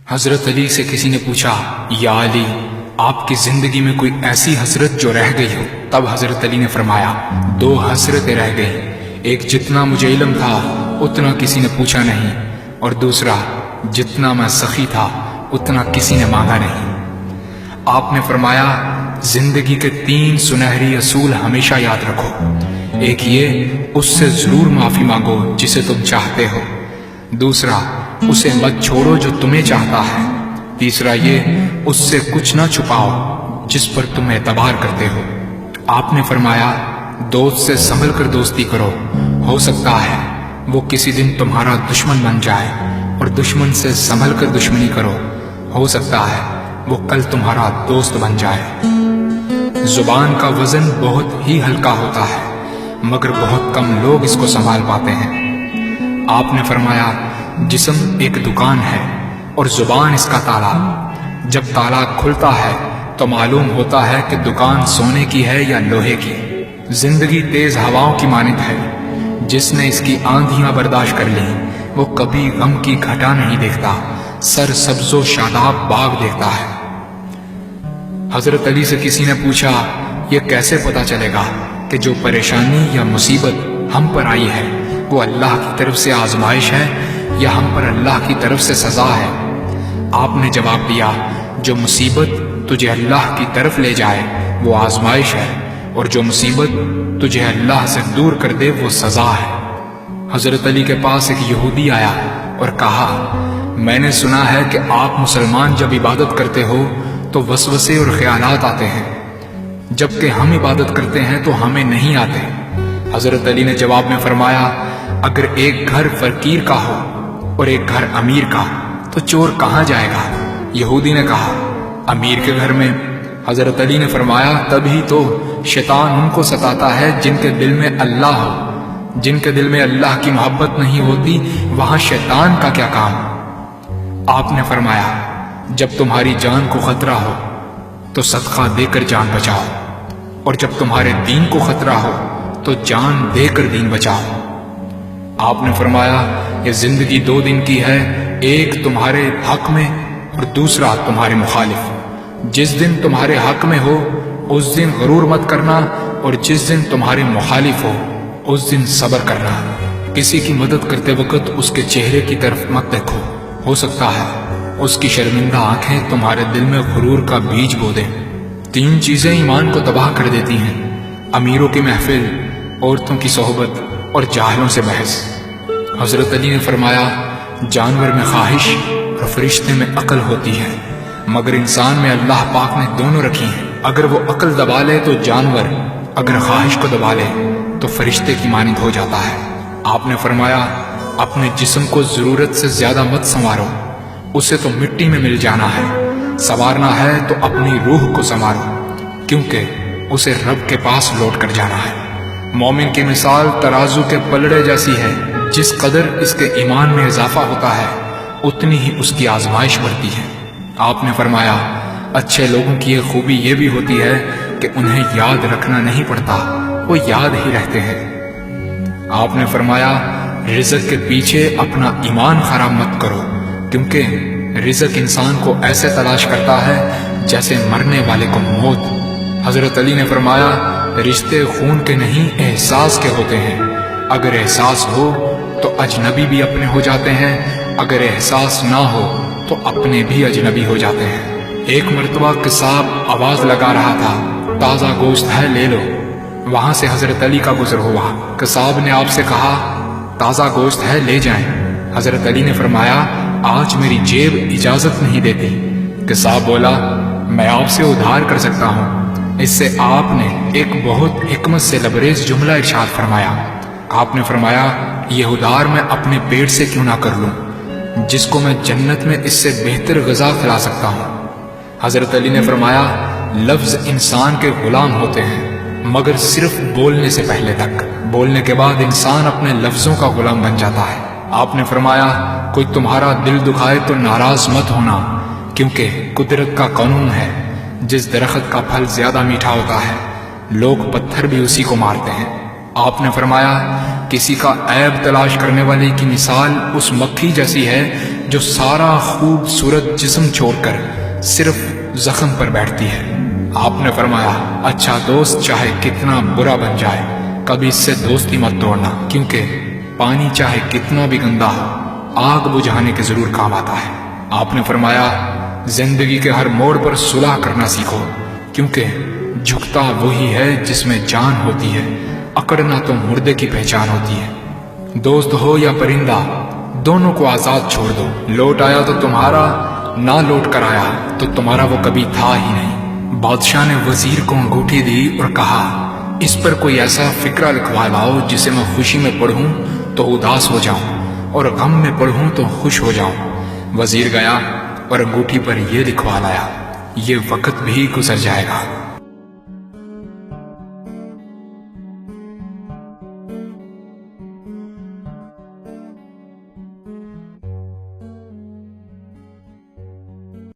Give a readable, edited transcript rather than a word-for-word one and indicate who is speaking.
Speaker 1: حضرت علی سے کسی نے پوچھا، یا علی، آپ کی زندگی میں کوئی ایسی حسرت جو رہ گئی ہو؟ تب حضرت علی نے فرمایا، دو حسرتیں رہ گئیں، ایک جتنا مجھے علم تھا اتنا کسی نے پوچھا نہیں، اور دوسرا جتنا میں سخی تھا اتنا کسی نے مانگا نہیں۔ آپ نے فرمایا، زندگی کے 3 سنہری اصول ہمیشہ یاد رکھو۔ ایک یہ، اس سے ضرور معافی مانگو جسے تم چاہتے ہو۔ دوسرا، اسے مت چھوڑو جو تمہیں چاہتا ہے۔ تیسرا یہ، اس سے کچھ نہ چھپاؤ جس پر تم اعتبار کرتے ہو۔ آپ نے فرمایا، دوست سے سنبھل کر دوستی کرو، ہو سکتا ہے وہ کسی دن تمہارا دشمن بن جائے، اور دشمن سے سنبھل کر دشمنی کرو، ہو سکتا ہے وہ کل تمہارا دوست بن جائے۔ زبان کا وزن بہت ہی ہلکا ہوتا ہے، مگر بہت کم لوگ اس کو سنبھال پاتے ہیں۔ آپ نے فرمایا، جسم ایک دکان ہے اور زبان اس کا تالا۔ جب تالا کھلتا ہے تو معلوم ہوتا ہے کہ دکان سونے کی ہے یا لوہے کی۔ زندگی تیز ہواؤں کی مانند ہے، جس نے اس کی آندھیاں برداشت کر لی وہ کبھی غم کی گھٹا نہیں دیکھتا، سر سبز و شاداب باغ دیکھتا ہے۔ حضرت علی سے کسی نے پوچھا، یہ کیسے پتا چلے گا کہ جو پریشانی یا مصیبت ہم پر آئی ہے وہ اللہ کی طرف سے آزمائش ہے یا ہم پر اللہ کی طرف سے سزا ہے؟ آپ نے جواب دیا، جو مصیبت تجھے اللہ کی طرف لے جائے وہ آزمائش ہے، اور جو مصیبت تجھے اللہ سے دور کر دے وہ سزا ہے۔ حضرت علی کے پاس ایک یہودی آیا اور کہا، میں نے سنا ہے کہ آپ مسلمان جب عبادت کرتے ہو تو وسوسے اور خیالات آتے ہیں، جبکہ ہم عبادت کرتے ہیں تو ہمیں نہیں آتے۔ حضرت علی نے جواب میں فرمایا، اگر ایک گھر فقیر کا ہو اور ایک گھر امیر کا تو چور کہاں جائے گا؟ یہودی نے کہا، امیر کے گھر میں۔ حضرت علی نے فرمایا، تبھی تو شیطان ان کو ستاتا ہے جن کے دل میں اللہ ہو۔ جن کے دل میں اللہ کی محبت نہیں ہوتی وہاں شیطان کا کیا کام؟ آپ نے فرمایا، جب تمہاری جان کو خطرہ ہو تو صدقہ دے کر جان بچاؤ، اور جب تمہارے دین کو خطرہ ہو تو جان دے کر دین بچاؤ۔ آپ نے فرمایا، یہ زندگی 2 دن کی ہے، ایک تمہارے حق میں اور دوسرا تمہارے مخالف۔ جس دن تمہارے حق میں ہو اس دن غرور مت کرنا، اور جس دن تمہارے مخالف ہو اس دن صبر کرنا۔ کسی کی مدد کرتے وقت اس کے چہرے کی طرف مت دیکھو، ہو سکتا ہے اس کی شرمندہ آنکھیں تمہارے دل میں غرور کا بیج بو دیں۔ 3 چیزیں ایمان کو تباہ کر دیتی ہیں، امیروں کی محفل، عورتوں کی صحبت اور جاہلوں سے بحث۔ حضرت علی نے فرمایا، جانور میں خواہش اور فرشتے میں عقل ہوتی ہے، مگر انسان میں اللہ پاک نے دونوں رکھی ہیں۔ اگر وہ عقل دبا لے تو جانور، اگر خواہش کو دبا لے تو فرشتے کی مانند ہو جاتا ہے۔ آپ نے فرمایا، اپنے جسم کو ضرورت سے زیادہ مت سنوارو، اسے تو مٹی میں مل جانا ہے۔ سنوارنا ہے تو اپنی روح کو سنوارو، کیونکہ اسے رب کے پاس لوٹ کر جانا ہے۔ مومن کی مثال ترازو کے پلڑے جیسی ہے، جس قدر اس کے ایمان میں اضافہ ہوتا ہے اتنی ہی اس کی آزمائش بڑھتی ہے۔ آپ نے فرمایا، اچھے لوگوں کی ایک خوبی یہ بھی ہوتی ہے کہ انہیں یاد رکھنا نہیں پڑتا، وہ یاد ہی رہتے ہیں۔ آپ نے فرمایا، رزق کے پیچھے اپنا ایمان خراب مت کرو، کیونکہ رزق انسان کو ایسے تلاش کرتا ہے جیسے مرنے والے کو موت۔ حضرت علی نے فرمایا، رشتے خون کے نہیں احساس کے ہوتے ہیں، اگر احساس ہو تو اجنبی بھی اپنے ہو جاتے ہیں، اگر احساس نہ ہو تو اپنے بھی اجنبی ہو جاتے ہیں۔ ایک مرتبہ قصاب آواز لگا رہا تھا، تازہ گوشت ہے لے لو۔ وہاں سے حضرت علی کا گزر ہوا، قصاب نے آپ سے کہا، تازہ گوشت ہے لے جائیں۔ حضرت علی نے فرمایا، آج میری جیب اجازت نہیں دیتی۔ قصاب بولا، میں آپ سے ادھار کر سکتا ہوں۔ اس سے آپ نے ایک بہت حکمت سے لبریز جملہ ارشاد فرمایا۔ آپ نے فرمایا، یہ ادھار میں اپنے پیٹ سے کیوں نہ کر لوں، جس کو میں جنت میں اس سے بہتر غذا کھلا سکتا ہوں۔ حضرت علی نے فرمایا، لفظ انسان کے غلام ہوتے ہیں مگر صرف بولنے سے پہلے تک، بولنے کے بعد انسان اپنے لفظوں کا غلام بن جاتا ہے۔ آپ نے فرمایا، کوئی تمہارا دل دکھائے تو ناراض مت ہونا، کیونکہ قدرت کا قانون ہے، جس درخت کا پھل زیادہ میٹھا ہوتا ہے لوگ پتھر بھی اسی کو مارتے ہیں۔ آپ نے فرمایا، کسی کا عیب تلاش کرنے والے کی مثال اس مکھی جیسی ہے جو سارا خوبصورت جسم چھوڑ کر صرف زخم پر بیٹھتی ہے۔ آپ نے فرمایا اچھا دوست چاہے کتنا برا بن جائے کبھی اس سے دوستی مت توڑنا، کیونکہ پانی چاہے کتنا بھی گندا ہو آگ بجھانے کے ضرور کام آتا ہے۔ آپ نے فرمایا زندگی کے ہر موڑ پر صلح کرنا سیکھو، کیونکہ جھکتا وہی ہے جس میں جان ہوتی ہے، اکڑنا تو مردے کی پہچان ہوتی ہے۔ دوست ہو یا پرندہ دونوں کو آزاد چھوڑ دو، لوٹ آیا تو تمہارا، نہ لوٹ کر آیا تو تمہارا وہ کبھی تھا ہی نہیں۔ بادشاہ نے وزیر کو انگوٹھی دی اور کہا اس پر کوئی ایسا فقرہ لکھوا لاؤ جسے میں خوشی میں پڑھوں تو اداس ہو جاؤں اور غم میں پڑھوں تو خوش ہو جاؤں۔ وزیر گیا اور انگوٹھی پر یہ لکھوا لایا یہ وقت بھی گزر جائے گا۔